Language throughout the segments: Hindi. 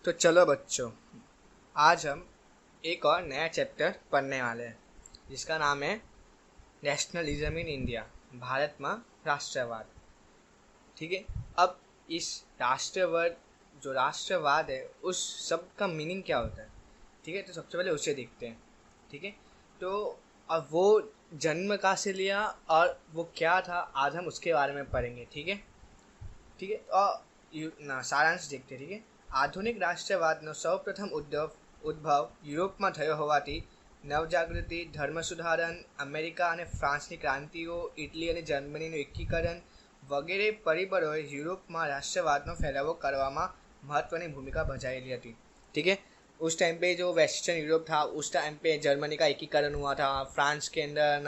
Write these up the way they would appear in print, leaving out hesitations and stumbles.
तो चलो बच्चों, आज हम एक और नया चैप्टर पढ़ने वाले हैं जिसका नाम है नेशनलिज्म इन इंडिया, भारत में राष्ट्रवाद। ठीक है। अब इस राष्ट्रवाद है, उस शब्द का मीनिंग क्या होता है? ठीक है, तो सबसे पहले उसे देखते हैं। ठीक है, तो अब वो जन्म कहाँ से लिया और वो क्या था, आज हम उसके बारे में पढ़ेंगे। ठीक है। ठीक है, और सारांश देखते। ठीक है, આધુનિક રાષ્ટ્રવાદનો સૌપ્રથમ ઉદ્ભવ યુરોપમાં થયો હોવાથી નવજાગૃતિ, ધર્મ સુધારણ, અમેરિકા અને ફ્રાન્સની ક્રાંતિઓ, ઇટલી અને જર્મનીનું એકીકરણ વગેરે પરિબળોએ યુરોપમાં રાષ્ટ્રવાદનો ફેલાવો કરવામાં महत्वपूर्ण भूमिका बजाई थी। ठीक है, उस टाइम पे जो वेस्टर्न यूरोप था, उस टाइम पे जर्मनी का एकीकरण हुआ था, फ्रांस के अंदर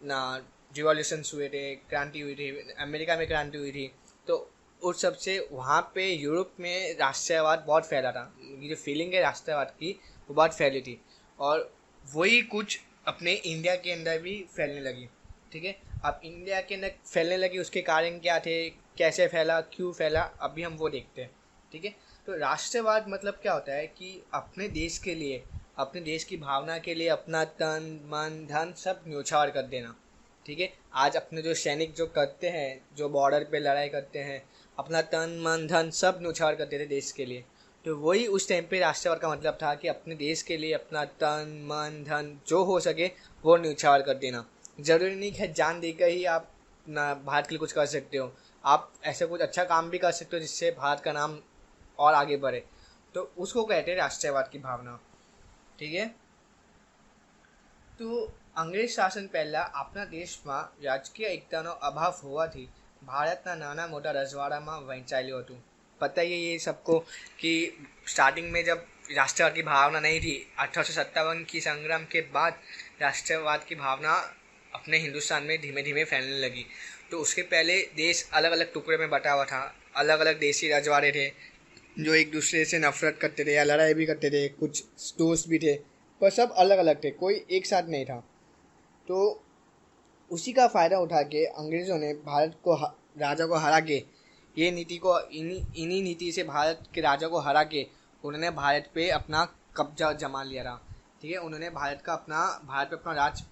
ना रिवॉल्यूशंस हुए थे, क्रांति हुई थी, अमेरिका में क्रांति हुई थी। तो उस सब से वहाँ पे यूरोप में राष्ट्रवाद बहुत फैला था। ये जो फीलिंग है राष्ट्रवाद की, वो बहुत फैली थी और वही कुछ अपने इंडिया के अंदर भी फैलने लगी। ठीक है, अब इंडिया के अंदर फैलने लगी, उसके कारण क्या थे, कैसे फैला, क्यों फैला, अभी हम वो देखते हैं। ठीक है, तो राष्ट्रवाद मतलब क्या होता है कि अपने देश के लिए, अपने देश की भावना के लिए अपना तन मन धन सब न्योछावर कर देना। ठीक है, आज अपने जो सैनिक जो करते हैं, जो बॉर्डर पे लड़ाई करते हैं, अपना तन मन धन सब न्योछावर करते थे देश के लिए। तो वही उस टाइम पे राष्ट्रवाद का मतलब था कि अपने देश के लिए अपना तन मन धन जो हो सके वो न्योछावर कर देना। ज़रूरी नहीं है जान देकर ही आप ना भारत के लिए कुछ कर सकते हो, आप ऐसे कुछ अच्छा काम भी कर सकते हो जिससे भारत का नाम और आगे बढ़े। तो उसको कहते हैं राष्ट्रवाद की भावना। ठीक है, तो અંગ્રેજ શાસન પહેલાં આપણા દેશમાં રાજકીય એકતાનો અભાવ હોવાથી ભારતના નાના મોટા રજવાડામાં વહેંચાયેલું હતું। पता ही है ये सबको कि स्टार्टिंग में जब राष्ट्रवाद की भावना नहीं थी, 1857 की संग्राम के बाद राष्ट्रवाद की भावना अपने हिंदुस्तान में धीमे धीमे फैलने लगी। तो उसके पहले देश अलग अलग टुकड़े में बटा हुआ था, अलग अलग देशी रजवाड़े थे जो एक दूसरे से नफरत करते थे या लड़ाई भी करते थे, कुछ दोस्त भी थे, पर सब अलग अलग थे, कोई एक साथ नहीं था। तो उसी का फ़ायदा उठा के अंग्रेज़ों ने भारत को राजा को हरा के, ये नीति को इन्हीं नीति से भारत के राजा को हरा के उन्होंने भारत पे अपना कब्जा जमा लिया था। ठीक है, उन्होंने भारत पे अपना राज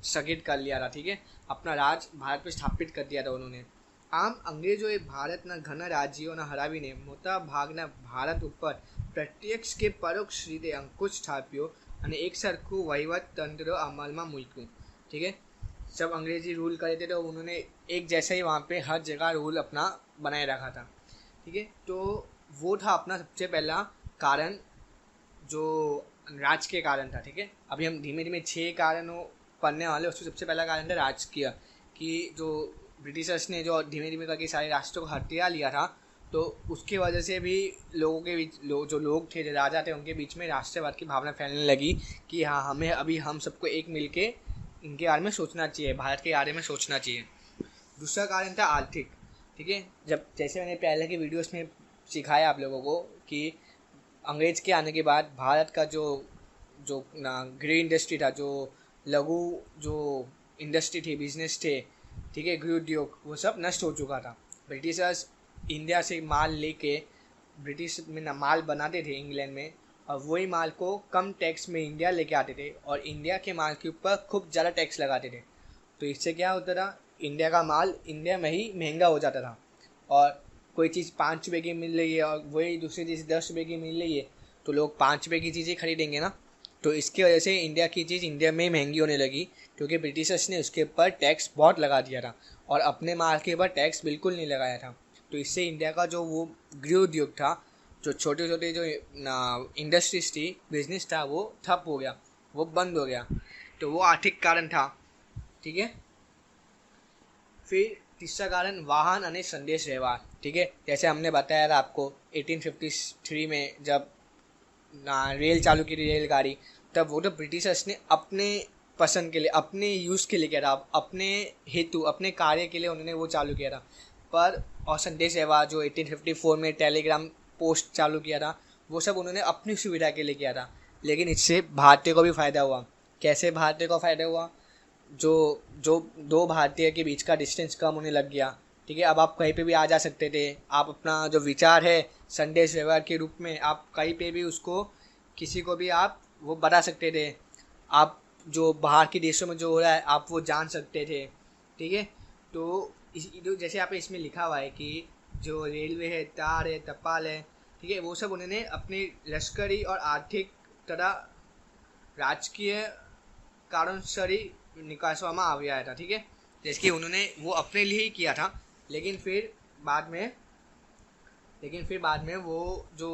स्थगित कर लिया था। ठीक है, अपना राज भारत पे स्थापित कर दिया था उन्होंने। આમ અંગ્રેજોએ ભારતના ઘણા રાજ્યોના હરાવીને મોટા ભાગના ભારત ઉપર પ્રત્યક્ષ કે પરોક્ષ રીતે અંકુશ સ્થાપ્યો અને એક સરખું વહીવટ તંત્ર અમલમાં મૂક્યું। ठीक है, जब अंग्रेजी रूल करे थे तो उन्होंने एक जैसा ही वहाँ पे हर जगह रूल अपना बनाए रखा था। ठीक है, तो वो था अपना सबसे पहला कारण, जो राजकीय कारण था। ठीक है, अभी हम धीमे धीमे 6 कारणों पढ़ने वाले। उसमें सबसे पहला कारण था राजकीय, कि जो ब्रिटिशर्स ने जो धीमे धीमे करके सारे राष्ट्रों को हथिया लिया था, तो उसकी वजह से भी लोगों के बीच जो लोग थे, जो राजा थे, उनके बीच में राष्ट्रवाद की भावना फैलने लगी कि हाँ, हमें अभी हम सबको एक मिल के इनके बारे में सोचना चाहिए, भारत के बारे में सोचना चाहिए। दूसरा कारण था आर्थिक। ठीक है, जब जैसे मैंने पहले की वीडियोस में सिखाया आप लोगों को कि अंग्रेज के आने के बाद भारत का जो जो गृह इंडस्ट्री था, जो लघु जो इंडस्ट्री थी, बिजनेस थे, ठीक है, गृह उद्योग, वो सब नष्ट हो चुका था। ब्रिटिशर्स इंडिया से माल लेके ब्रिटिश में माल बनाते थे इंग्लैंड में, और वही माल को कम टैक्स में इंडिया लेके आते थे और इंडिया के माल के ऊपर खूब ज़्यादा टैक्स लगाते थे। तो इससे क्या होता था, इंडिया का माल इंडिया में ही महंगा हो जाता था। और कोई चीज़ 5 रुपये की मिल रही है और वही दूसरी चीज़ 10 रुपये की मिल रही है, तो लोग 5 रुपये की चीज़ें खरीदेंगे ना। तो इसकी वजह से इंडिया की चीज़ इंडिया में महंगी होने लगी, क्योंकि ब्रिटिशर्स ने उसके ऊपर टैक्स बहुत लगा दिया था और अपने माल के ऊपर टैक्स बिल्कुल नहीं लगाया था। तो इससे इंडिया का जो वो गृह उद्योग था, जो छोटे छोटे जो इंडस्ट्रीज थी, बिजनेस था, वो ठप हो गया, वो बंद हो गया। तो वो आर्थिक कारण था। ठीक है, फिर तीसरा कारण वाहन और संदेश व्यवहार। ठीक है, जैसे हमने बताया था आपको 1853 में जब रेल चालू की थी, रेलगाड़ी, तब वो तो ब्रिटिशर्स ने अपने पसंद के लिए, अपने यूज़ के लिए किया था, अपने हेतु, अपने कार्य के लिए उन्होंने वो चालू किया था। पर और संदेश व्यवहार जो 1854 में टेलीग्राम पोस्ट चालू किया था, वो सब उन्होंने अपनी सुविधा के लिए किया था। लेकिन इससे भारतीय को भी फ़ायदा हुआ। कैसे भारतीय को फ़ायदा हुआ? जो जो दो भारतीय के बीच का डिस्टेंस कम होने लग गया, ठीक है। अब आप कहीं पे भी आ जा सकते थे, आप अपना जो विचार है संदेश व्यवहार के रूप में आप कहीं पे भी उसको किसी को भी आप वो बता सकते थे। आप जो बाहर के देशों में जो हो रहा है आप वो जान सकते थे, ठीक है। तो जैसे यहाँ पे इसमें लिखा हुआ है कि जो रेलवे है, तार है, टपाल है, ठीक है, वो सब उन्होंने अपने लश्करी और आर्थिक तथा राजकीय कारणसरी निकासવામાં આવ્યા था, ठीक है। जैसे कि उन्होंने वो अपने लिए ही किया था, लेकिन फिर बाद में वो जो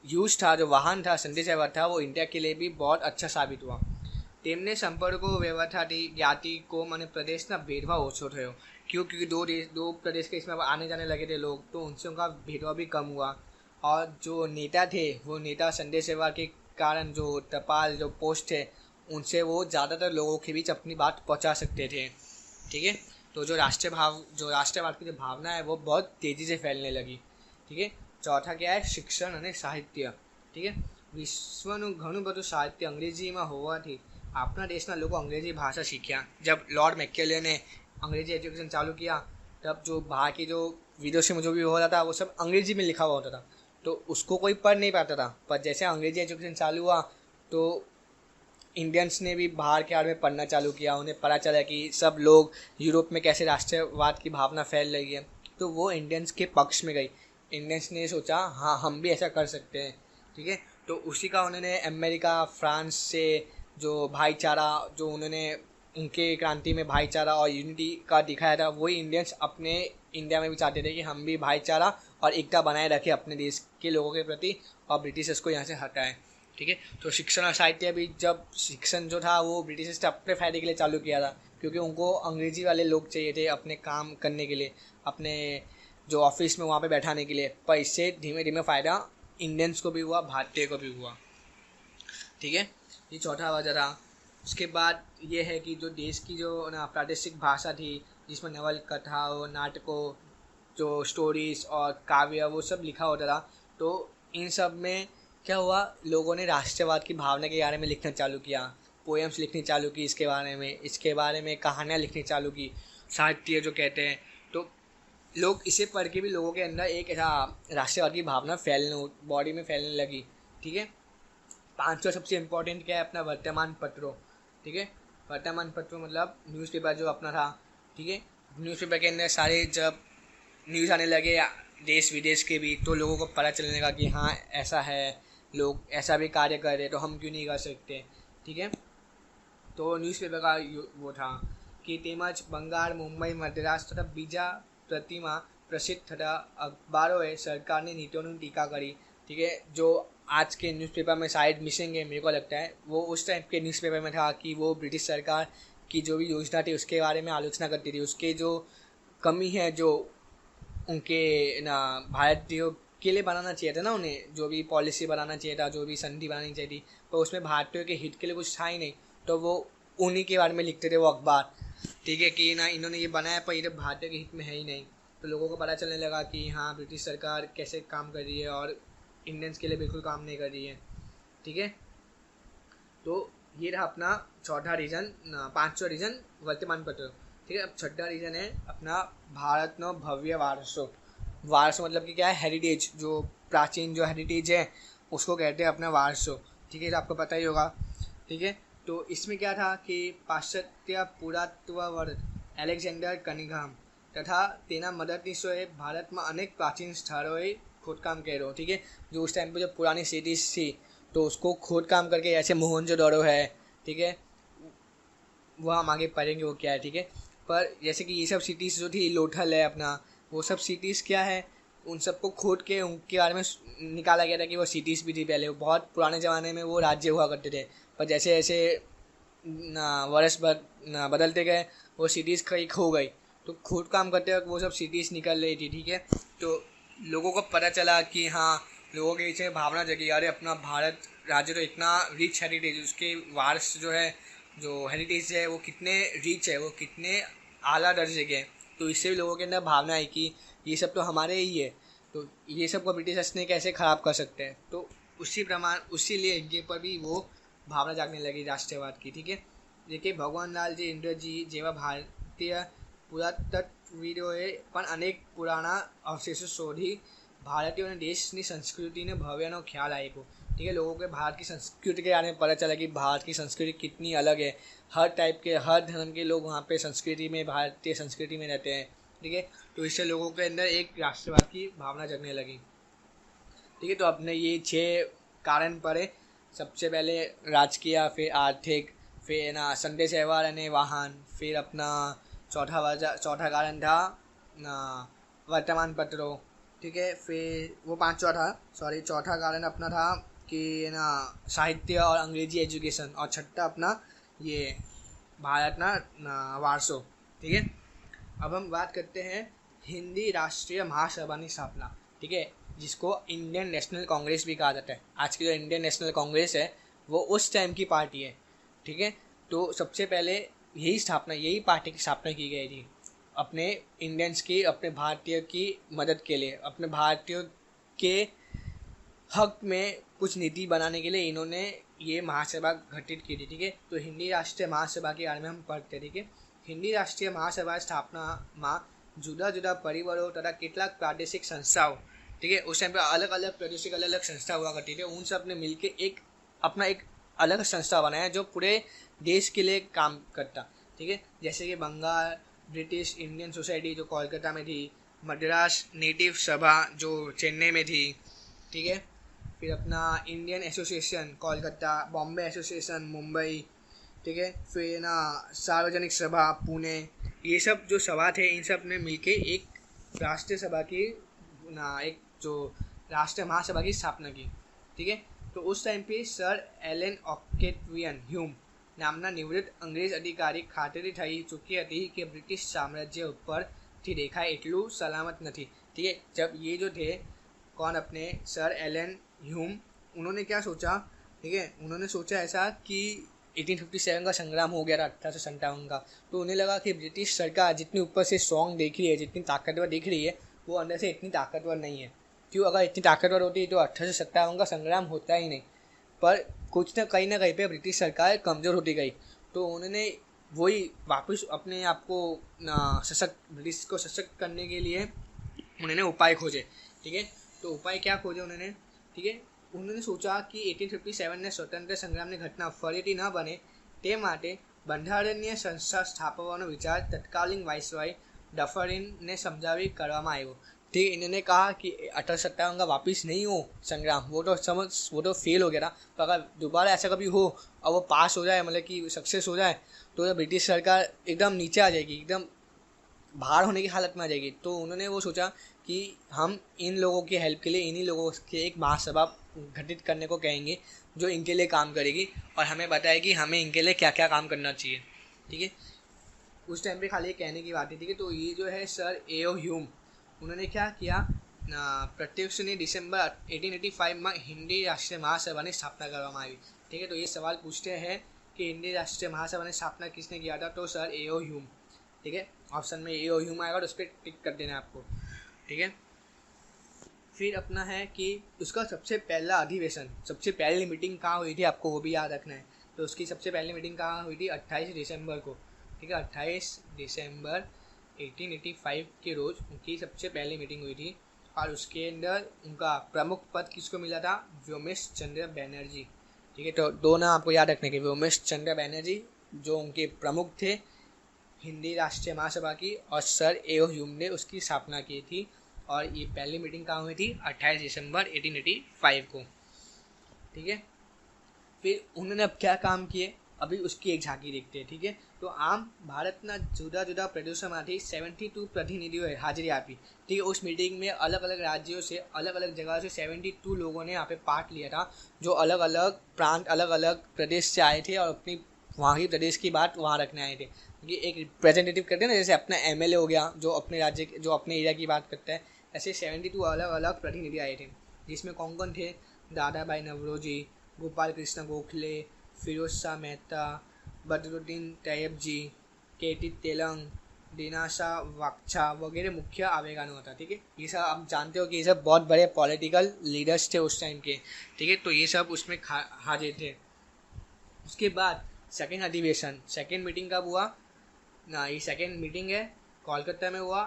यूज था, जो वाहन था, संदेश व्यवहार था, वो इंडिया के लिए भी बहुत अच्छा साबित हुआ। તેમને સંપર્કો વ્યવસ્થાથી જ્ઞાતિ કોમ અને પ્રદેશના भेदभाव ઓછો થયો। क्योंकि दो प्रदेश के इसमें आने जाने लगे थे लोग, तो उनसे उनका भेदभाव भी कम हुआ। और जो नेता थे वो नेता संदेश व्यवहार के कारण जो टपाल जो पोस्ट थे उनसे वो ज़्यादातर लोगों के बीच अपनी बात पहुंचा सकते थे, ठीक है। तो जो राष्ट्रवाद की जो भावना है वो बहुत तेज़ी से फैलने लगी, ठीक है। चौथा क्या है, शिक्षण અને સાહિત્ય, ठीक है। વિશ્વનું ઘણું બધું સાહિત્ય અંગ્રેજીમાં હોવાથી अपना देशના લોકો अंग्रेजी भाषा सीखा। जब लॉर्ड मैकेले ने अंग्रेजी एजुकेशन चालू किया तब जो बाहर की जो विदेशों में जो भी हो रहा था वो सब अंग्रेजी में लिखा हुआ होता था, तो उसको कोई पढ़ नहीं पाता था। पर जैसे अंग्रेजी एजुकेशन चालू हुआ तो इंडियंस ने भी बाहर के बारे में पढ़ना चालू किया। उन्हें पता चला कि सब लोग यूरोप में कैसे राष्ट्रवाद की भावना फैल रही है, तो वो इंडियंस के पक्ष में गई। इंडियंस ने सोचा हाँ हम भी ऐसा कर सकते हैं, ठीक है। तो उसी का उन्होंने अमेरिका, फ्रांस से जो भाईचारा जो उन्होंने उनके क्रांति में भाईचारा और यूनिटी का दिखाया था, वही इंडियंस अपने इंडिया में भी चाहते थे कि हम भी भाईचारा और एकता बनाए रखें अपने देश के लोगों के प्रति और ब्रिटिशर्स को यहाँ से हटाएं, ठीक है। तो शिक्षण और साहित्य भी, जब शिक्षण जो था वो ब्रिटिशर्स ने अपने फ़ायदे के लिए चालू किया था, क्योंकि उनको अंग्रेजी वाले लोग चाहिए थे अपने काम करने के लिए, अपने जो ऑफिस में वहाँ पे बैठाने के लिए। पर इससे धीमे धीमे फ़ायदा इंडियंस को भी हुआ, भारतीय को भी हुआ, ठीक है। ये चौथा वजह था। उसके बाद ये है कि जो देश की जो ना प्रादेशिक भाषा थी, जिसमें नवलकथाओं, नाटकों, जो स्टोरीज और काव्य वो सब लिखा होता था, तो इन सब में क्या हुआ, लोगों ने राष्ट्रवाद की भावना के बारे में लिखना चालू किया, पोएम्स लिखनी चालू की इसके बारे में कहानियाँ लिखनी चालू की, साहित्य जो कहते हैं। तो लोग इसे पढ़ के भी लोगों के अंदर एक ऐसा राष्ट्रवाद की भावना बॉडी में फैलने लगी, ठीक है। पांचवा सबसे इम्पोर्टेंट क्या है, अपना वर्तमान पत्रों, ठीक है। वर्तमान पत्रों मतलब न्यूज़पेपर जो अपना था, ठीक है। न्यूज़पेपर के अंदर सारे जब न्यूज़ आने लगे देश विदेश के भी, तो लोगों को पता चलने लगा कि हाँ ऐसा है, लोग ऐसा भी कार्य कर रहे, तो हम क्यों नहीं कर सकते, ठीक है। तो न्यूज़पेपर का वो था कि તેમજ બંગાળ, મુંબઈ, મદ્રાસ તથા બીજા પ્રતિમા પ્રસિદ્ધ થતા અખબારોએ સરકારની नीतियों टीका करी, ठीक है। जो आज के न्यूज़पेपर में शायद मिसिंग है, मेरे को लगता है वो उस टाइम के न्यूज़पेपर में था कि वो ब्रिटिश सरकार की जो भी योजना थी उसके बारे में आलोचना करती थी, उसके जो कमी है जो उनके ना भारतीयों के लिए बनाना चाहिए था ना, उन्हें जो भी पॉलिसी बनाना चाहिए था, जो भी संधि बनानी चाहिए थी, पर उसमें भारतीयों के हित के लिए कुछ था ही नहीं, तो वो उन्हीं के बारे में लिखते थे वो अखबार, ठीक है, कि ना इन्होंने ये बनाया पर ये भारतीय के हित में है ही नहीं। तो लोगों को पता चलने लगा कि हाँ ब्रिटिश सरकार कैसे काम कर रही है और इंडियंस के लिए बिल्कुल काम नहीं कर रही है, ठीक है। तो ये रहा अपना चौथा रीजन, पांचवा रीजन वर्तमान पत्र, ठीक है। अब छठा रीजन है अपना भारतनो भव्य वारसो। वारसो मतलब कि क्या है, हेरिटेज, जो प्राचीन जो हेरिटेज है उसको कहते हैं अपना वारसो, ठीक है, तो आपको पता ही होगा, ठीक है। तो इसमें क्या था कि पाश्चात्य पुरातत्वविद एलेक्जेंडर कनिंघम तथा તેના મદદનીશોએ ભારતમાં અનેક પ્રાચીન સ્થળોએ खोदकाम કર્યો, ठीक है। जो उस टाइम पे जो पुरानी सिटीज़ थी तो उसको खोदकाम करके, जैसे मोहनजोदड़ो है, ठीक है, वो हम आगे पढ़ेंगे वो क्या है, ठीक है। पर जैसे कि ये सब सिटीज़ जो थी, लोथल है अपना, वो सब सिटीज़ क्या है, उन सबको खोद के उनके बारे में निकाला गया था कि वो सिटीज़ भी थी पहले, बहुत पुराने ज़माने में वो राज्य हुआ करते थे। पर जैसे जैसे वर्ष बदलते गए वो सिटीज़ कहीं खो गई, तो खोद काम करते वक्त वो सब सिटीज़ निकल रही थी, ठीक है। तो लोगों को पता चला कि हाँ, लोगों के पीछे भावना जगी, अरे अपना भारत राज्य तो इतना रिच हेरिटेज, उसके वारस जो है, जो हेरिटेज है वो कितने रिच है, वो कितने आला दर्जे के, तो इससे भी लोगों के अंदर भावना है कि ये सब तो हमारे ही है, तो ये सब को ब्रिटिशर्स ने कैसे ख़राब कर सकते हैं। तो उसी लिए इनके पर भी वो भावना जागने लगी राष्ट्रवाद की, ठीक है। देखिए भगवान लाल जी इंद्र जी जेवा भारतीय पुरातत्व વિડીયોએ પણ અનેક પુરાણા અવશેષો શોધી भारतीयों ने देश की संस्कृति ने भव्यनो ख्याल आए को। ठीक है, लोगों के भारत की संस्कृति के बारे में पता चला कि भारत की संस्कृति कितनी अलग है। हर टाइप के, हर धर्म के लोग वहाँ पे संस्कृति में, भारतीय संस्कृति में रहते हैं। ठीक है, तो इससे लोगों के अंदर एक राष्ट्रवाद की भावना जगने लगी। ठीक है, तो अपने ये 6 कारण पड़े। सबसे पहले राजकीय, फिर आर्थिक, फिर ना संदेश व्यवहार यानी वाहन, फिर अपना चौथा कारण था वर्तमान पत्रों। ठीक है, फिर वो 5वां था, चौथा कारण अपना था कि ना साहित्य और अंग्रेजी एजुकेशन, और छठा अपना ये भारत ना वारसो। ठीक है, अब हम बात करते हैं हिंदी राष्ट्रीय महासभा की स्थापना। ठीक है, जिसको इंडियन नेशनल कांग्रेस भी कहा जाता है। आज की जो इंडियन नेशनल कांग्रेस है वो उस टाइम की पार्टी है। ठीक है, तो सबसे पहले यही पार्टी की स्थापना की गई थी अपने इंडियंस की, अपने भारतीय की मदद के लिए, अपने भारतीयों के हक में कुछ नीति बनाने के लिए इन्होंने ये महासभा गठित की थी। ठीक है, तो हिंदी राष्ट्रीय महासभा के बारे में हम पढ़ते। ठीक है, हिंदी राष्ट्रीय महासभा स्थापना में जुदा जुदा परिवारों तथा કેટલાક प्रादेशिक संस्थाओं, ठीक है, उस टाइम पर अलग अलग प्रादेशिक अलग अलग संस्था हुआ करती थी, उन सब ने मिलकर अपना एक अलग संस्था बनाया जो पूरे देश के लिए काम करता। ठीक है, जैसे कि बंगाल ब्रिटिश इंडियन सोसाइटी जो कोलकाता में थी, मद्रास नेटिव सभा जो चेन्नई में थी। ठीक है, फिर अपना Indian association Kolkata, Bombay association Mumbai. ठीक है, फिर ना सार्वजनिक सभा पुणे। ये सब जो सभा थे इन सब ने मिलके एक राष्ट्रीय सभा की ना एक जो राष्ट्रीय महासभा की स्थापना की। ठीक है, तो उस टाइम पे सर एलन ऑक्टेवियन ह्यूम નામના નિવૃત્ત અંગ્રેજ અધિકારી ખાતરી થઈ ચૂકી હતી કે બ્રિટિશ સામ્રાજ્ય ઉપરથી દેખાય એટલું સલામત નથી। ठीक है, जब ये जो थे कौन अपने सर एलन ह्यूम, उन्होंने क्या सोचा। ठीक है, उन्होंने सोचा ऐसा कि 1857 का संग्राम हो गया था 1857 का, तो उन्हें लगा कि ब्रिटिश सरकार जितनी ऊपर से स्ट्रॉन्ग दिख रही है, जितनी ताकतवर दिख रही है, वो अंदर से इतनी ताकतवर नहीं है। क्यों, अगर इतनी ताकतवर होती तो 1857 का संग्राम होता ही नहीं। पर कुछ ना कहीं पे ब्रिटिश सरकार कमज़ोर होती गई, तो उन्होंने वही वापस अपने आप को ब्रिटिश को सशक्त करने के लिए उन्होंने उपाय खोजे। ठीक है, तो उपाय क्या खोजे उन्होंने। ठीक है, उन्होंने सोचा कि 1857 ने स्वतंत्र संग्रामની घटना ફરીથી ન બને તે માટે બંધારણીય संस्था સ્થાપવાનો विचार तत्कालीन वाइसरॉय डफरिन ने समझावी કરવામાં આવ્યો। ठीक, इन्होंने कहा कि 1857 का वापस नहीं हो संग्राम, वो तो फेल हो गया था, तो अगर दोबारा ऐसा कभी हो और वो पास हो जाए, मतलब कि सक्सेस हो जाए, तो ब्रिटिश सरकार एकदम नीचे आ जाएगी, एकदम बाहर होने की हालत में आ जाएगी। तो उन्होंने वो सोचा कि हम इन लोगों की हेल्प के लिए इन्हीं लोगों के एक महासभा गठित करने को कहेंगे जो इनके लिए काम करेगी और हमें बताएगी हमें इनके लिए क्या क्या काम करना चाहिए। ठीक है, उस टाइम पे खाली कहने की बात थी। ठीक है, तो ये जो है सर ए.ओ. ह्यूम, उन्होंने क्या किया, प्रत्यक्ष ने दिसंबर 1885 में हिंदी राष्ट्रीय महासभा की स्थापना કરવામાં આવી। ठीक है, तो ये सवाल पूछते हैं कि हिंदी राष्ट्रीय महासभा की स्थापना किसने किया था, तो सर ए.ओ. ह्यूम। ठीक है, ऑप्शन में ए.ओ. ह्यूम आएगा तो उस पर टिक कर देना आपको। ठीक है, फिर अपना है कि उसका सबसे पहला अधिवेशन, सबसे पहली मीटिंग कहाँ हुई थी आपको वो भी याद रखना है। तो उसकी सबसे पहली मीटिंग कहाँ हुई थी, 28 दिसंबर को। ठीक है, 28 दिसंबर 1885 के रोज़ उनकी सबसे पहली मीटिंग हुई थी और उसके अंदर उनका प्रमुख पद किसको मिला था, व्योमेश चंद्र बैनर्जी। ठीक है, तो दो नाम आपको याद रखने के, व्योमेश चंद्र बैनर्जी जो उनके प्रमुख थे हिंदी राष्ट्रीय महासभा की, और सर ए.ओ. ह्यूम ने उसकी स्थापना की थी। और ये पहली मीटिंग कहाँ हुई थी, 28 दिसंबर 1885 को। ठीक है, फिर उन्होंने अब क्या काम किए, अभी उसकी एक झांकी देखते हैं। ठीक है, तो आम भारतना जुदा जुदा प्रदेशोंમાંથી 72 प्रतिनिधियों हाजिरी आपी। ठीक है, उस मीटिंग में अलग अलग राज्यों से, अलग अलग जगह से 72 लोगों ने यहाँ पे पार्ट लिया था, जो अलग अलग प्रांत, अलग अलग प्रदेश से आए थे और अपनी वहाँ की प्रदेश की बात वहाँ रखने आए थे। क्योंकि एक रिप्रेजेंटेटिव करते हैं ना, जैसे अपना एमएलए हो गया जो अपने राज्य, जो अपने एरिया की बात करता है, ऐसे 72 अलग अलग प्रतिनिधि आए थे, जिसमें कौन कौन थे, दादा भाई नवरोजी, गोपाल कृष्ण गोखले, फिरोज शाह मेहता, बदरुद्दीन तैयब जी, केटी तेलंग, दिनाशा वाक्छा वगैरह मुख्य आवेगान होता। ठीक है, ये सब आप जानते हो कि ये सब बहुत बड़े पॉलिटिकल लीडर्स थे उस टाइम के। ठीक है, तो ये सब उसमें हाजिर थे। उसके बाद सेकेंड अधिवेशन, सेकेंड मीटिंग कब हुआ ना, ये सेकेंड मीटिंग है कोलकाता में हुआ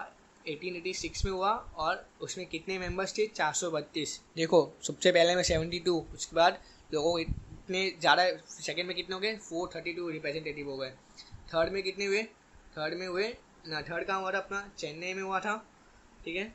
1886 में हुआ, और उसमें कितने मेंबर्स थे? 432। देखो सबसे पहले में 72, उसके बाद लोगों को इतने ज़्यादा, सेकंड में कितने हो गए? 432 रिप्रेजेंटेटिव हो गए। थर्ड में कितने हुए? थर्ड कहाँ हुआ था अपना? चेन्नई में हुआ था, ठीक है,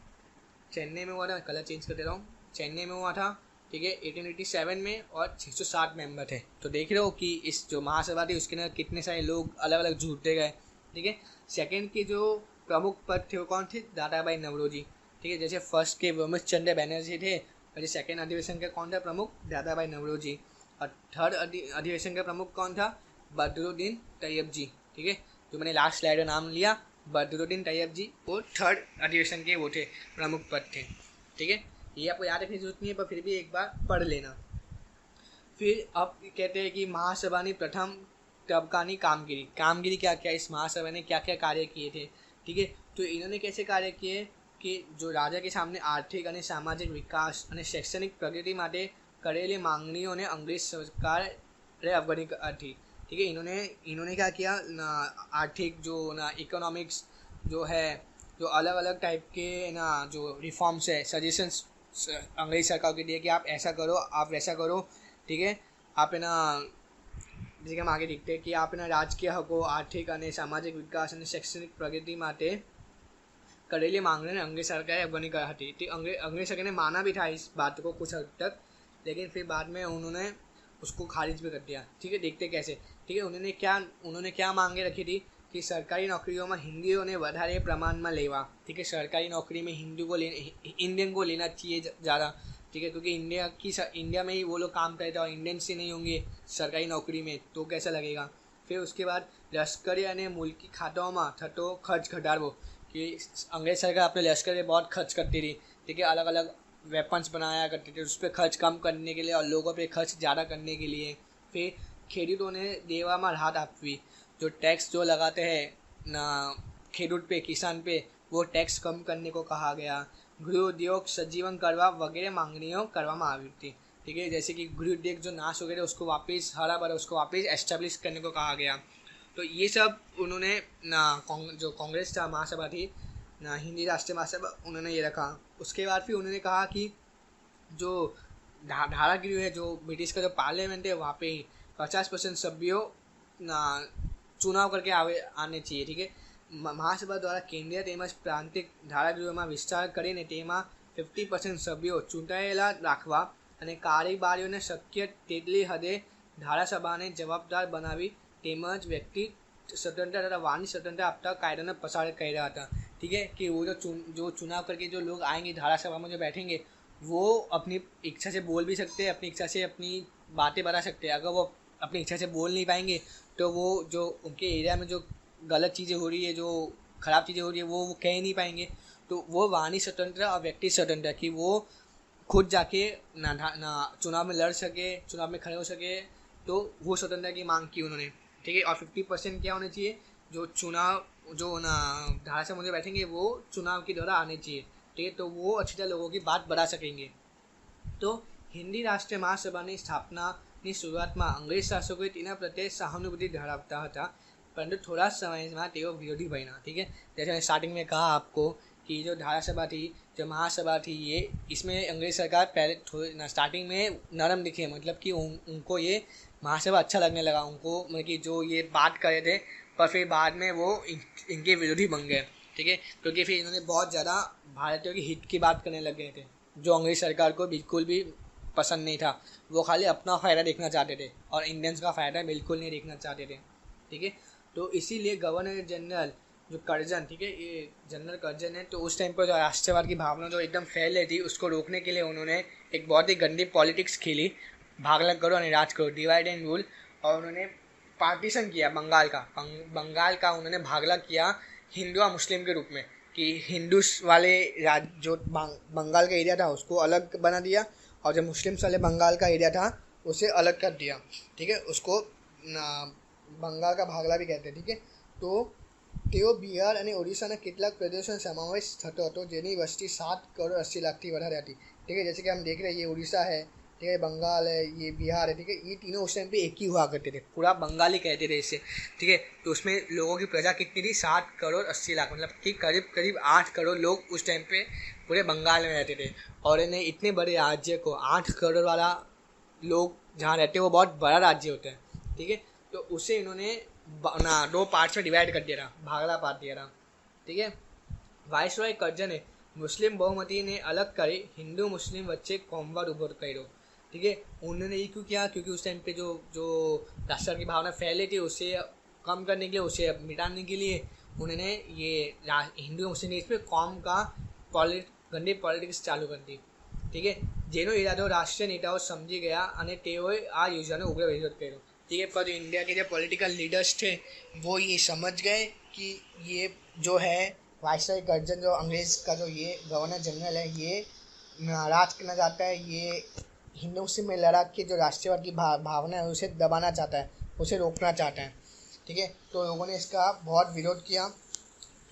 चेन्नई में हुआ था, कलर चेंज कर दे रहा हूँ, चेन्नई में हुआ था, ठीक है, 1887 में, और 660 मेंबर थे। तो देख रहे हो कि इस जो महासभा थी उसके अंदर कितने सारे लोग अलग अलग जुड़ते गए, ठीक है। सेकंड के जो प्रमुख पद थे वो कौन थे? दादा भाई नवरोजी, ठीक है। जैसे फर्स्ट के वोमेश चंद्र बैनर्जी थे, और सेकंड अधिवेशन का कौन था प्रमुख? दादा भाई नवरोजी। और थर्ड अधिवेशन का प्रमुख कौन था? बदरुद्दीन तैयब जी, ठीक है, जो मैंने लास्ट स्लाइड में नाम लिया, बदरुद्दीन तैयब जी, वो थर्ड अधिवेशन के वो थे, प्रमुख पद थे, ठीक है। ये आपको याद रखने की जरूरत नहीं है, पर फिर भी एक बार पढ़ लेना। फिर अब कहते हैं कि महासभा ने प्रथम तबकानी कामगिरी क्या क्या, इस महासभा ने क्या क्या कार्य किए थे, ठीक है। तो इन्होंने कैसे कार्य किए कि जो राजा के सामने आर्थिक અને સામાજિક વિકાસ અને શૈક્ષણિક પ્રગતિ માટે કરેલી માંગણીઓને અંગ્રેજ સરકારે અવગણી હતી, ठीक है। इन्होंने क्या किया ना, आर्थिक जो ना इकोनॉमिक्स जो है, जो अलग अलग टाइप के ना जो रिफॉर्म्स है, सजेशंस अंग्रेज सरकार के दिए कि आप ऐसा करो, आप वैसा करो, ठीक है। आप है ना, जैसे कि हम आगे देखते हैं कि आप है ना રાજકીય હકો, આર્થિક અને સામાજિક વિકાસ અને શૈક્ષણિક પ્રગતિ માટે करेली मांगने अंग्रेज सरकार अफगानी कहा थी। अंग्रेज सरकार ने माना भी था इस बात को कुछ हद तक, लेकिन फिर बाद में उन्होंने उसको खारिज भी कर दिया, ठीक है। देखते कैसे, ठीक है। उन्होंने क्या मांगे रखी थी कि सरकारी नौकरियों में हिंदीओने વધારે પ્રમાણમાં लेवा, ठीक है। सरकारी नौकरी में इंडियन को लेना चाहिए ज़्यादा, ठीक है, क्योंकि इंडिया में ही वो लोग काम करते हैं और इंडियंस ही नहीं होंगे सरकारी नौकरी में, तो कैसा लगेगा। फिर उसके बाद लश्करी અને મુલકી ખાતાઓમાં થતો ખર્ચ ઘટાડવો, कि अंग्रेज सरकार अपने लश्कर में बहुत खर्च करती थी, ठीक है, अलग अलग वेपन्स बनाया करती थी, उस पर खर्च कम करने के लिए और लोगों पे खर्च ज़्यादा करने के लिए। फिर ખેડૂતોને દેવામાં રાહત આપવી, जो टैक्स जो लगाते हैं ना ખેડૂત पे, किसान पे, वो टैक्स कम करने को कहा गया। गृह उद्योग सजीवन करवा वगैरह मांगणियों કરવામાં આવી थी, ठीक है। जैसे कि गृह उद्योग जो नाश हो गए थे उसको वापस हरा भरा उसको वापस एस्टेब्लिश करने को कहा गया। तो ये सब उन्होंने ना जो कांग्रेस था महासभा थी ना, हिंदी राष्ट्रीय महासभा, उन्होंने ये रखा। उसके बाद फिर उन्होंने कहा कि जो धारागृह है, जो ब्रिटिश का जो पार्लियामेंट है, वहाँ पे 50% सभ्यों ना चुनाव करके आने चाहिए, ठीक है। महासभा द्वारा केंद्रीय તેમજ પ્રાંતિક ધારાગૃહોમાં વિસ્તાર કરીને તેમાં 50% સભ્યો ચૂંટાયેલા રાખવા અને કારોબારીઓને શક્ય તેટલી હદે ધારાસભાને જવાબદાર બનાવી તેમજ व्यक्ति स्वतंत्रता तथा वाणी स्वतंत्रता आपका कायदा ने पसार कर रहा था, ठीक है, कि वो जो चुनाव करके जो लोग आएंगे धारासभा में जो बैठेंगे, वो अपनी इच्छा से बोल भी सकते हैं, अपनी इच्छा से अपनी बातें बता सकते हैं। अगर वो अपनी इच्छा से बोल नहीं पाएंगे तो वो जो उनके एरिया में जो गलत चीज़ें हो रही है, जो ख़राब चीज़ें हो रही है, वो कह नहीं पाएंगे। तो वो वाणी स्वतंत्रता और व्यक्ति स्वतंत्रता कि वो खुद जाके ना चुनाव में लड़ सके, चुनाव में खड़े हो सके, तो वो स्वतंत्रता की मांग की उन्होंने, ठीक है। और 50% क्या होना चाहिए, जो चुनाव जो ना धारासभा में बैठेंगे वो चुनाव के द्वारा आने चाहिए, ठीक है, तो वो अच्छी तरह लोगों की बात बढ़ा सकेंगे। तो हिंदी राष्ट्रीय महासभाની સ્થાપનાની શરૂઆતમાં અંગ્રેજ શાસકોએ તેના પ્રત્યે સહાનુભૂતિ ધરાવતા હતા, परंतु थोड़ा समय में तेओ विरोधी बना, ठीक है। जैसे मैंने स्टार्टिंग में कहा आपको कि जो धारासभा थी, जो महासभा थी, ये इसमें अंग्रेज सरकार पहले थोड़ी स्टार्टिंग में नरम दिखे, मतलब कि उनको ये महासभा अच्छा लगने लगा, उनको मतलब कि जो ये बात कर रहे थे, पर फिर बाद में वो इनके विरोधी बन गए, ठीक है, क्योंकि फिर इन्होंने बहुत ज़्यादा भारतीयों की हित की बात करने लग गए थे, जो अंग्रेज सरकार को बिल्कुल भी पसंद नहीं था। वो खाली अपना फ़ायदा देखना चाहते थे और इंडियंस का फ़ायदा बिल्कुल नहीं देखना चाहते थे, ठीक है। तो इसीलिए गवर्नर जनरल जो कर्जन, ठीक है, ये जनरल कर्जन है, तो उस टाइम पर जो राष्ट्रवाद की भावना जो एकदम फैल रही थी उसको रोकने के लिए उन्होंने एक बहुत ही गंदी पॉलिटिक्स खेली, भागलग करो और राज करो, डिवाइड एंड रूल, और उन्होंने पार्टीशन किया बंगाल का उन्होंने भागला किया हिंदू और मुस्लिम के रूप में, कि हिंदूस वाले जो बंगाल का एरिया था उसको अलग बना दिया, और जो मुस्लिम्स वाले बंगाल का एरिया था उसे अलग कर दिया, ठीक है, उसको बंगाल का भागला भी कहते हैं, ठीक है। तो તેઓ બિહાર અને ઓડિશાના કેટલાક પ્રદેશોનો સમાવેશ થતો હતો, જેની વસ્તી 7 કરોડ 80 લાખથી વધારે હતી, ठीक है। जैसे कि हम देख रहे हैं ये उड़ीसा है, ठीक है, बंगाल है, ये बिहार है, ठीक है, ये तीनों उस टाइम पे एक ही हुआ करते थे, पूरा बंगाली कहते थे इसे, ठीक है। तो उसमें लोगों की प्रजा कितनी थी, 7 करोड़ 80 लाख, मतलब कि करीब करीब 8 करोड़ लोग उस टाइम पे पूरे बंगाल में रहते थे। और इन्हें इतने बड़े राज्य को 8 करोड़ वाला लोग जहाँ रहते हैं वो बहुत बड़ा राज्य होता है, ठीक है। तो उसे इन्होंने 2 पार्ट्स में डिवाइड कर दिया था, भागला पाट दिया था, ठीक है। वाइसरॉय कर्जन ने मुस्लिम बहुमती ने अलग करे हिंदू मुस्लिम वच्चे कौमवाद उभर करो, ठीक है। उन्होंने ये क्यों किया, क्योंकि उस टाइम पे जो जो राष्ट्र की भावना फैली थी उसे कम करने के लिए, उसे मिटाने के लिए उन्होंने ये हिंदू मुस्लिम देश पे कौम का गंदी पॉलिटिक्स चालू कर दी, ठीक है। जेनो इरादो राष्ट्रीय नेताओं समझी गया અને તેઓએ આ યોજનાનો ઉગ્ર વિરોધ કર્યો, ठीक है। पर इंडिया के जो पॉलिटिकल लीडर्स थे वो ये समझ गए कि ये जो है वाइसरॉय कर्जन जो अंग्रेज़ का जो ये गवर्नर जनरल है ये राज करना चाहता है, ये हिंदू मुस्लिम में लड़ाई की जो राष्ट्रवाद की भावना है उसे दबाना चाहता है, उसे रोकना चाहता है, ठीक है। तो लोगों ने इसका बहुत विरोध किया,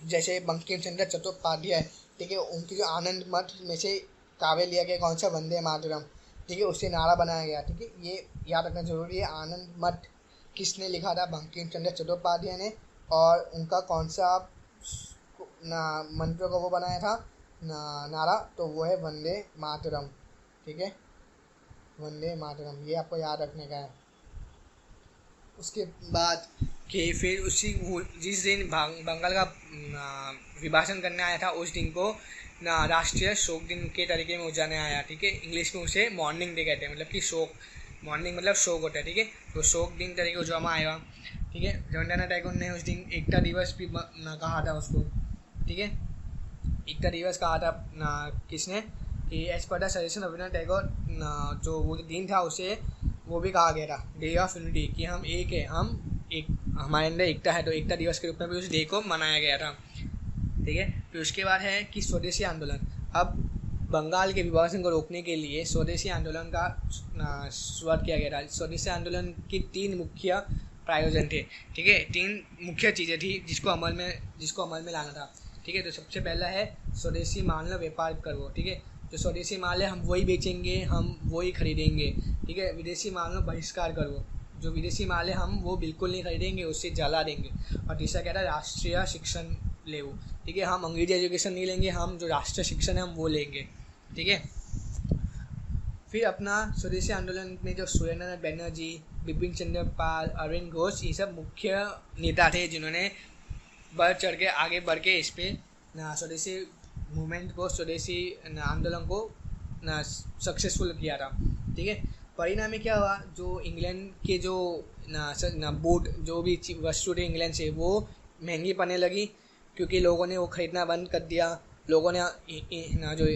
जैसे बंकिम चंद्र चट्टोपाध्याय, ठीक है, उनकी जो आनंद मठ में से काव्य लिया गया कौन सा, वंदे मातरम, ठीक है, उससे नारा बनाया गया, ठीक है। ये याद रखना जरूरी है। आनंद मठ किसने लिखा था, बंकिम चंद्र चट्टोपाध्याय ने, और उनका कौन सा मंत्र को वो बनाया था नारा, तो वो है वंदे मातरम, ठीक है, वंदे मातरम, ये आपको याद रखने का है। उसके बाद कि फिर जिस दिन बंगाल का विभाजन करने आया था उस दिन को राष्ट्रीय शोक दिन के तरीके में उजाने आया, ठीक है। इंग्लिश में उसे मॉर्निंग डे कहते हैं, मतलब कि शोक, मॉर्निंग मतलब शोक होता है, ठीक है। तो शोक दिन तरीके उजामा आएगा, ठीक है। रवींद्रनाथ टैगोर ने उस दिन एकता दिवस भी कहा था उसको, ठीक है, एकता दिवस कहा था किसने, कि as per the suggestion Rabindranath Tagore, जो वो दिन था उसे वो भी कहा गया था डे ऑफ यूनिटी, कि हम एक है, हम एक, हमारे अंदर एकता है, तो एकता दिवस के रूप में भी उस डे को मनाया गया था, ठीक है। फिर उसके बाद है कि स्वदेशी आंदोलन। अब बंगाल के विभाजन को रोकने के लिए स्वदेशी आंदोलन का शुरुआत किया गया था। स्वदेशी आंदोलन की 3 मुख्य प्रायोजन थे, ठीक है, 3 मुख्य चीज़ें थी जिसको अमल में लाना था, ठीक है। तो सबसे पहला है स्वदेशी माल व्यापार करो, ठीक है। जो स्वदेशी माल है हम वही बेचेंगे, हम वही खरीदेंगे, ठीक है। विदेशी माल में बहिष्कार करो, जो विदेशी माल है हम वो बिल्कुल नहीं खरीदेंगे, उससे जला देंगे। और तीसरा क्या था, राष्ट्रीय शिक्षण ले, ठीक है, हम अंग्रेजी एजुकेशन नहीं लेंगे, हम जो राष्ट्रीय शिक्षण है हम वो लेंगे, ठीक है। फिर अपना स्वदेशी आंदोलन में जो सुरेंद्रनाथ बनर्जी, बिपिन चंद्र पाल, अरविंद घोष, ये सब मुख्य नेता थे जिन्होंने बढ़ चढ़ के आगे बढ़ के इस पे स्वदेशी मूवमेंट को, स्वदेशी आंदोलन को सक्सेसफुल किया था, ठीक है। परिणाम में क्या हुआ, जो इंग्लैंड के जो बूट जो भी वस्तु थे इंग्लैंड से वो महंगी पड़ने लगी, क्योंकि लोगों ने वो खरीदना बंद कर दिया। लोगों ने जो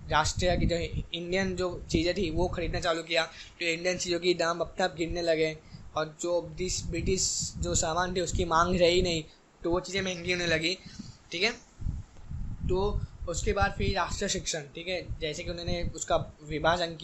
राष्ट्रीय की जो इंडियन जो चीज़ें थी वो खरीदना चालू किया, तो इंडियन चीज़ों की दाम अपने आप गिरने लगे, और जो ब्रिटिश जो सामान थे उसकी मांग रही नहीं, तो वो चीज़ें महंगी होने लगी, ठीक है। तो उसके बाद फिर राष्ट्रीय शिक्षण, ठीक है, जैसे कि उन्होंने उसका विभाजन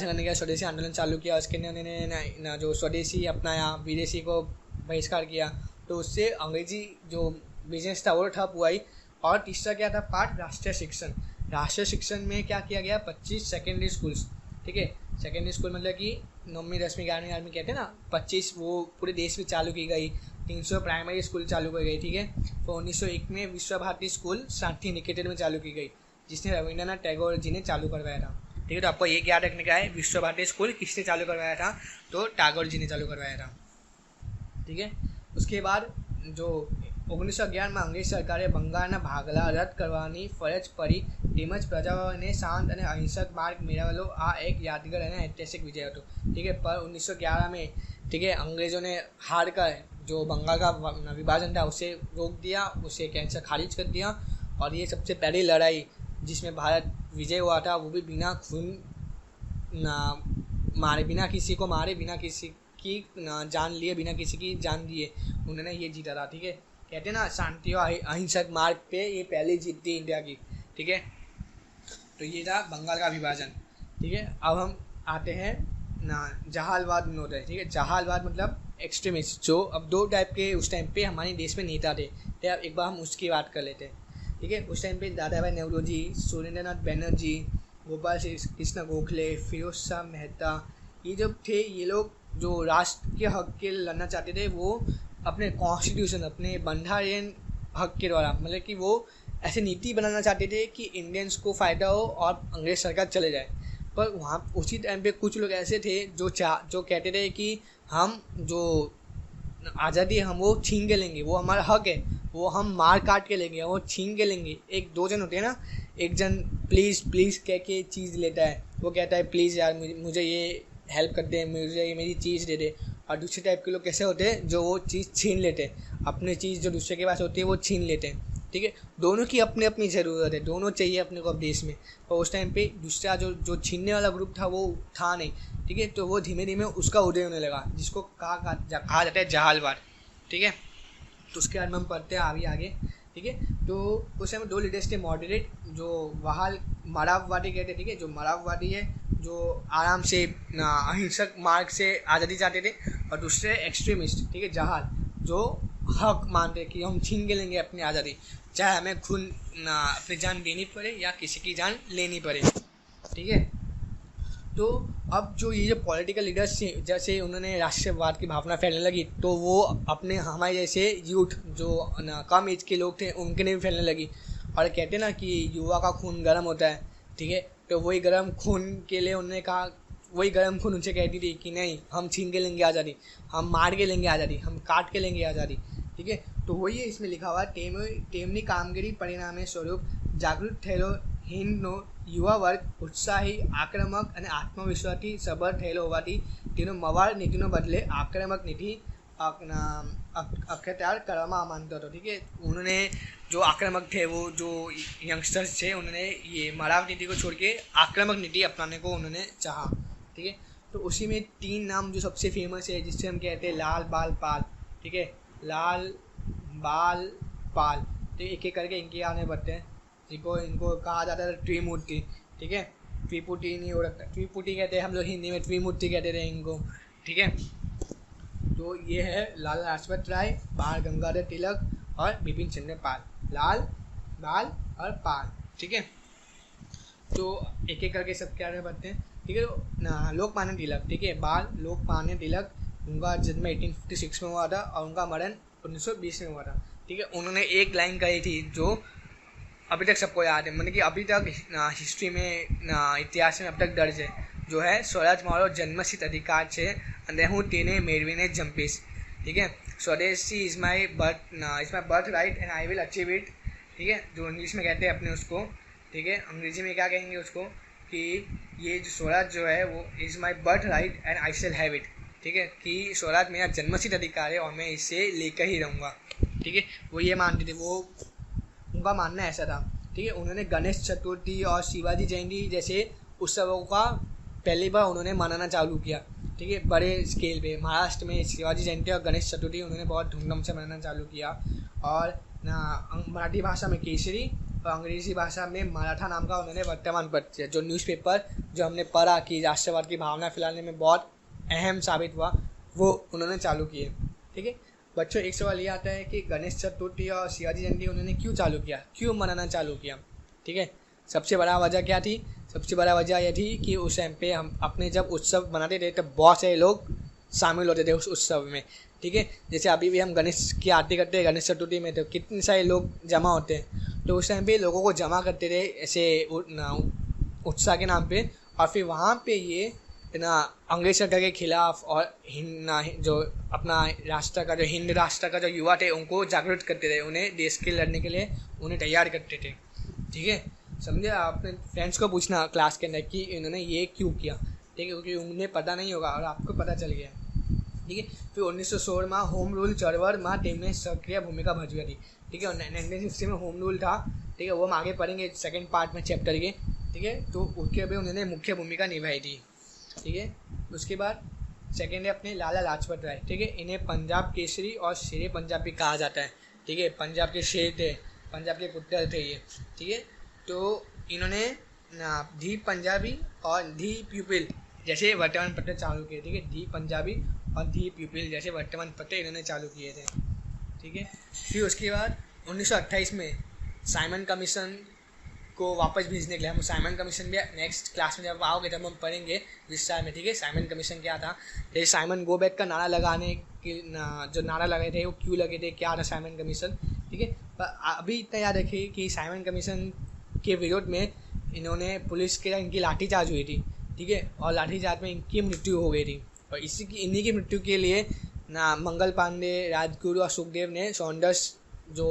करने का स्वदेशी आंदोलन चालू किया, उसके उन्होंने जो स्वदेशी अपनाया, विदेशी को बहिष्कार किया, तो उससे अंग्रेजी जो बिजनेस था वो ठप हुआ ही। और तीसरा क्या था पार्ट, राष्ट्रीय शिक्षण। राष्ट्रीय शिक्षण में क्या किया गया, 25 सेकेंडरी स्कूल्स, ठीक है। सेकेंडरी स्कूल मतलब कि 9वीं 10वीं 11वीं कहते हैं ना, 25 वो पूरे देश में चालू की गई। 300 प्राइमरी स्कूल चालू की गई, ठीक है। तो 1901 में विश्व भारती स्कूल शांति निकेतन में चालू की गई, जिसने रविंद्रनाथ टैगोर जी ने चालू करवाया था, ठीक है। तो आपको ये याद रखने का है, विश्व भारती स्कूल किसने चालू करवाया था, तो टैगोर जी ने चालू करवाया था, ठीक है। उसके बाद जो 1911 में अंग्रेज सरकारे બંગાળના ભાગલા રદ કરવાની ફરજ પડી, તેમજ પ્રજાઓને શાંત અને અહિંસક માર્ગ મેળવેલો આ એક યાદગાર અને ऐतिहासिक विजय હતો, ठीक है। पर 1911 में, ठीक है, अंग्रेज़ों ने हार कर जो बंगाल का विभाजन था उसे रोक दिया, उसे कैंसर खारिज कर दिया। और ये सबसे पहली लड़ाई जिसमें भारत विजय हुआ था वो भी बिना खून मारे, बिना किसी को मारे, बिना किसी की जान लिए, बिना किसी की जान दिए उन्होंने ये जीता था, ठीक है। कहते हैं ना शांति और अहिंसक मार्ग पे ये पहली जीत थी इंडिया की, ठीक है। तो ये था बंगाल का विभाजन, ठीक है। अब हम आते हैं जहालवाद विनोद है, ठीक है। जहालवाद मतलब एक्सट्रीमिस्ट, जो अब 2 टाइप के उस टाइम पे हमारे देश में नेता थे, तो अब एक बार हम उसकी बात कर लेते हैं, ठीक है। उस टाइम पे दादा भाई नेहरू जी, सुरेंद्रनाथ बनर्जी, गोपाल कृष्ण गोखले, फिरोज शाह मेहता, ये जब थे ये लोग जो राष्ट्र के हक के लड़ना चाहते थे, वो अपने कॉन्स्टिट्यूशन, अपने बंधारण हक के द्वारा, मतलब कि वो ऐसे नीति बनाना चाहते थे कि इंडियंस को फ़ायदा हो और अंग्रेज सरकार चले जाए। पर वहाँ उसी टाइम पे कुछ लोग ऐसे थे जो कहते थे कि हम जो आज़ादी हम वो छीन के लेंगे, वो हमारा हक है, वो हम मार काट के लेंगे, वो छीन के लेंगे। एक दो जन होते हैं ना, एक जन प्लीज़ प्लीज़ कह के चीज़ लेता है, वो कहता है प्लीज़ यार मुझे ये हेल्प कर दे, मुझे ये मेरी चीज़ दे दे। और दूसरे टाइप के लोग कैसे होते हैं जो वो चीज़ छीन लेते हैं, अपनी चीज़ जो दूसरे के पास होती है वो छीन लेते हैं। ठीक है, दोनों की अपनी अपनी ज़रूरत है, दोनों चाहिए अपने को अब देश में। और उस टाइम पे दूसरा जो छीनने वाला ग्रुप था वो था नहीं। ठीक है, तो वो धीमे धीमे उसका उदय होने लगा, जिसको कहा जाता है जहालवाद। ठीक है, तो उसके बाद में हम पढ़ते हैं आगे। ठीक है, तो उस समय दो लीडर्स थे मॉडरेट, जो वहाल मराववादी कहते। ठीक है, जो मराववादी है जो आराम से अहिंसक मार्ग से आज़ादी चाहते थे, और दूसरे एक्सट्रीमिस्ट, ठीक है, जहाल, जो हक मानते कि हम छीन के लेंगे अपनी आज़ादी, चाहे हमें खुद अपनी जान देनी पड़े या किसी की जान लेनी पड़े। ठीक है, तो अब जो ये जो पॉलिटिकल लीडर्स थे, जैसे उन्होंने राष्ट्रवाद की भावना फैलने लगी, तो वो अपने हमारे जैसे यूथ जो कम एज के लोग थे उनके लिए भी फैलने लगी। और कहते ना कि युवा का खून गर्म होता है। ठीक है, तो वही गर्म खून के लिए उन्होंने कहा, वही गर्म खून उनसे कहती थी कि नहीं, हम छीन के लेंगे आज़ादी, हम मार के लेंगे आज़ादी, हम काट के लेंगे आज़ादी। ठीक है, तो वही है इसमें लिखा हुआ, टेमनी कामगिरी परिणाम स्वरूप जागृत थયેલો હિંદનો યુવા વર્ગ ઉત્સાહી, આક્રમક અને આત્મવિશ્વાસથી સભર થયેલો હોવાથી તેનો મવાળ નીતિનો બદલે આક્રમક નીતિ अख्तियार કરવામાં मानता था। ठीक है, उन्होंने जो आक्रामक थे, वो जो यंगस्टर्स थे, उन्होंने ये मराव नीति को छोड़ के आक्रामक नीति अपनाने को उन्होंने चाहा। ठीक है, तो उसी में तीन नाम जो सबसे फेमस है, जिससे हम कहते हैं लाल बाल पाल। ठीक है, लाल बाल पाल, तो एक एक करके इनके आने बढ़ते हैं। इनको कहा जाता है त्रिमूर्ति। ठीक है, त्रिपुटी नहीं हो रखता, त्रिपुटी कहते हैं हम लोग हिंदी में, त्रिमूर्ति कहते थे इनको। ठीक है, तो ये है लाला लाजपत राय, बाल गंगाधर तिलक और बिपिन चंद्र पाल, लाल बाल और पाल। ठीक है, तो एक एक करके सब क्या बढ़ते हैं। ठीक है, तो लोकमान्य तिलक, ठीक है, बाल लोकमान्य तिलक, उनका जन्म 1856 में हुआ था और उनका मरण 1920 में हुआ था। ठीक है, उन्होंने एक लाइन कही थी जो अभी तक सबको याद है, मतलब कि अभी तक हिस्ट्री में, इतिहास में अब तक दर्ज है, जो है स्वराज मारो जन्मसिद्ध अधिकार છે અને હું તેને મેળવીને જંપીશ। ठीक है, स्वदेशी is my birth right and I will achieve it. ठीक है, जो इंग्लिश में कहते हैं अपने उसको। ठीक है, अंग्रेजी में क्या कहेंगे उसको कि ये जो स्वराज जो है वो is my birth right and I shall have it. ठीक है, कि स्वराज मेरा जन्मसिद्ध अधिकार है और मैं इसे लेकर ही रहूँगा। ठीक है, वो ये मानते थे, वो उनका मानना ऐसा था। ठीक है, उन्होंने गणेश चतुर्थी और शिवाजी जयंती जैसे उत्सवों का पहली बार उन्होंने मनाना चालू किया। ठीक है, बड़े स्केल पे महाराष्ट्र में शिवाजी जयंती और गणेश चतुर्थी उन्होंने बहुत धूमधाम से मनाना चालू किया। और मराठी भाषा में केसरी और अंग्रेज़ी भाषा में मराठा नाम का उन्होंने वर्तमान पत्र, जो न्यूज़पेपर जो हमने पढ़ा कि राष्ट्रवाद की भावना फैलाने में बहुत अहम साबित हुआ, वो उन्होंने चालू किए। ठीक है, बच्चों एक सवाल ये आता है कि गणेश चतुर्थी और शिवाजी जयंती उन्होंने क्यों चालू किया, क्यों मनाना चालू किया। ठीक है, सबसे बड़ा वजह क्या थी, सबसे बड़ा वजह यह थी कि उस टाइम पे हम अपने जब उत्सव मनाते थे तो बहुत सारे लोग शामिल होते थे उस उत्सव में। ठीक है, जैसे अभी भी हम गणेश की आरती करते हैं गणेश चतुर्थी में, तो कितने सारे लोग जमा होते हैं, तो उस टाइम पे लोगों को जमा करते थे ऐसे उत्साह के नाम पे, और फिर वहाँ पे ये अंग्रेज सरकार के खिलाफ और जो अपना राष्ट्र का, जो हिंद राष्ट्र का जो युवा थे उनको जागरूक करते थे, उन्हें देश के लड़ने के लिए उन्हें तैयार करते थे। ठीक है, समझे, अपने फ्रेंड्स को पूछना क्लास के अंदर कि इन्होंने ये क्यों किया। ठीक है, क्योंकि उन्हें पता नहीं होगा और आपको पता चल गया। ठीक है, फिर 1916 में होम रूल चळवळમાં તેમણે सक्रिय भूमिका भजवी थी। ठीक है, 1960 में होम रूल था। ठीक है, वो हम आगे पढ़ेंगे सेकंड पार्ट में चैप्टर के। ठीक है, तो उसके भी उन्होंने मुख्य भूमिका निभाई थी। ठीक है, उसके बाद सेकेंड है अपने लाला लाजपत राय। ठीक है, इन्हें पंजाब केसरी और शेरे पंजाब भी कहा जाता है। ठीक है, पंजाब के शेर थे, पंजाब के पुत्र थे ये। ठीक है, तो इन्होंने दी पंजाबी और दी प्यूपिल जैसे वर्तमान पत्र चालू किए। ठीक है, दी पंजाबी और दी प्यूपिल जैसे वर्तमान पत्र इन्होंने चालू किए थे। ठीक है, फिर उसके बाद 1928 में साइमन कमीशन को वापस भेजने के लिए। हम साइमन कमीशन भी नेक्स्ट क्लास में जब आओगे तब हम पढ़ेंगे विस्तार में, ठीक है। साइमन कमीशन क्या था, ये साइमन गो बैक का नारा लगाने के जो नारा लगे थे वो क्यों लगे थे, क्या था साइमन कमीशन, ठीक है। पर अभी इतना याद रखिए कि साइमन कमीशन के विरोध में इन्होंने पुलिस के इनकी लाठीचार्ज हुई थी, ठीक है, और लाठीचार्ज में इनकी मृत्यु हो गई थी। और इन्हीं की मृत्यु के लिए ना मंगल पांडे, राजगुरु और सुखदेव ने सॉन्डर्स जो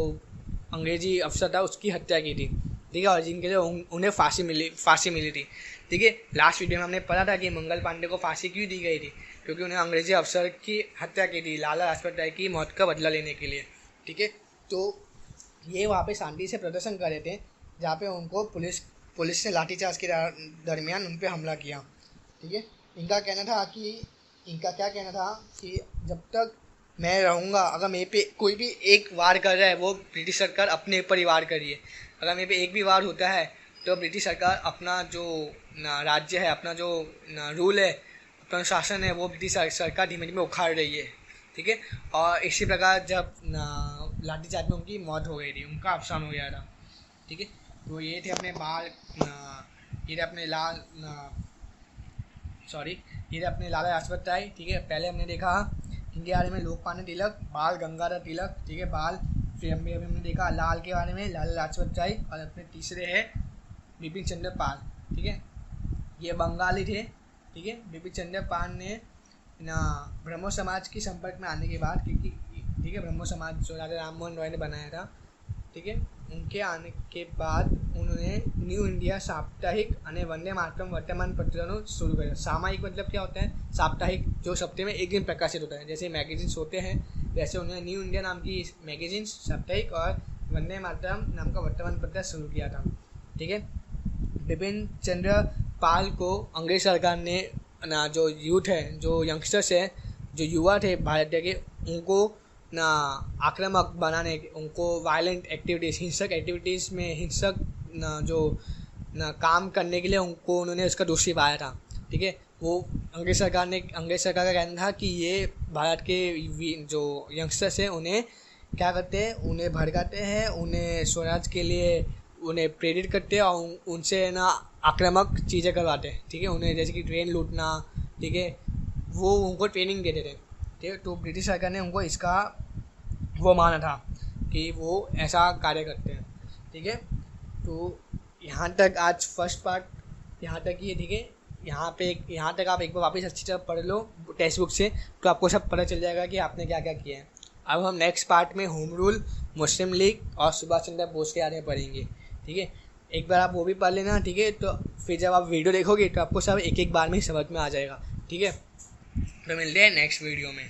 अंग्रेजी अफसर था उसकी हत्या की थी, ठीक है, और जिनके लिए उन्हें फांसी मिली थी, ठीक है। लास्ट वीडियो में हमने पढ़ा था कि मंगल पांडे को फांसी क्यों दी गई थी, क्योंकि उन्हें अंग्रेजी अफसर की हत्या की थी लाला लाजपत राय की मौत का बदला लेने के लिए, ठीक है। तो ये वहाँ पे शांति से प्रदर्शन कर रहे थे, जहाँ पे उनको पुलिस ने लाठीचार्ज के दरमियान उन पर हमला किया, ठीक है। इनका क्या कहना था कि जब तक मैं रहूँगा, अगर मेरे पे कोई भी एक वार कर रहा है वो ब्रिटिश सरकार अपने ऊपर ही वार करिए। अगर मेरे पे एक भी वार होता है तो ब्रिटिश सरकार अपना जो राज्य है, अपना जो रूल है, अपना शासन है, वो ब्रिटिश सरकार धीमे धीमे उखाड़ रही है, ठीक है। और इसी प्रकार जब लाठीचार्ज में उनकी मौत हो गई थी, उनका अवसान हो गया था, ठीक है। तो ये थे अपने अपने लाला लाजपत राय, ठीक है। पहले हमने देखा इनके बारे में लोकमान्य तिलक, बाल गंगाधर तिलक, ठीक है, फिर हमने देखा लाल के बारे में लाला लाजपत राय, और अपने तीसरे है बिपिन चंद्र पाल, ठीक है। ये बंगाली थे, ठीक है। बिपिन चंद्र पाल ने ब्रह्मो समाज के संपर्क में आने के बाद, क्योंकि ठीक है ब्रह्मो समाज जो राजा राम मोहन रॉय ने बनाया था, ठीक है, उनके आने के बाद उन्होंने न्यू इंडिया साप्ताहिक અને वंदे मातरम वर्तमान पत्रों शुरू किया। सामायिक मतलब क्या होता है, साप्ताहिक जो सप्ताह में एक दिन प्रकाशित होता है, जैसे मैगजीन्स होते हैं वैसे उन्होंने न्यू इंडिया नाम की मैगजीन्स साप्ताहिक और वंदे मातरम नाम का वर्तमान पत्र शुरू किया था, ठीक है। बिपिन चंद्र पाल को अंग्रेज सरकार ने जो यूथ है, जो यंगस्टर्स है, जो युवा थे भारतीय के, उनको आक्रामक बनाने, उनको वायलेंट एक्टिविटीज़, हिंसक एक्टिविटीज़ में काम करने के लिए उन्होंने उसका दोषी पाया था, ठीक है। वो अंग्रेज सरकार का कहना था कि ये भारत के जो यंगस्टर्स हैं उन्हें क्या करते हैं, उन्हें भड़काते हैं, उन्हें स्वराज के लिए उन्हें प्रेरित करते हैं और उनसे आक्रामक चीज़ें करवाते हैं, ठीक है। उन्हें जैसे कि ट्रेन लूटना, ठीक है, वो उनको ट्रेनिंग देते थे, ठीक है। तो ब्रिटिश सरकार ने उनको इसका वो माना था कि वो ऐसा कार्य करते हैं, ठीक है। तो यहाँ तक आज फर्स्ट पार्ट यहाँ तक ही है, ठीक है। यहाँ तक आप एक बार वापस अच्छी तरह पढ़ लो टेक्स्ट बुक से, तो आपको सब पता चल जाएगा कि आपने क्या क्या किया है। अब हम नेक्स्ट पार्ट में होम रूल, मुस्लिम लीग और सुभाष चंद्र बोस के बारे में पढ़ेंगे, ठीक है। एक बार आप वो भी पढ़ लेना, ठीक है। तो फिर जब आप वीडियो देखोगे तो आपको सब एक एक बार में ही समझ में आ जाएगा, ठीक है। तो मिलते हैं नेक्स्ट वीडियो में।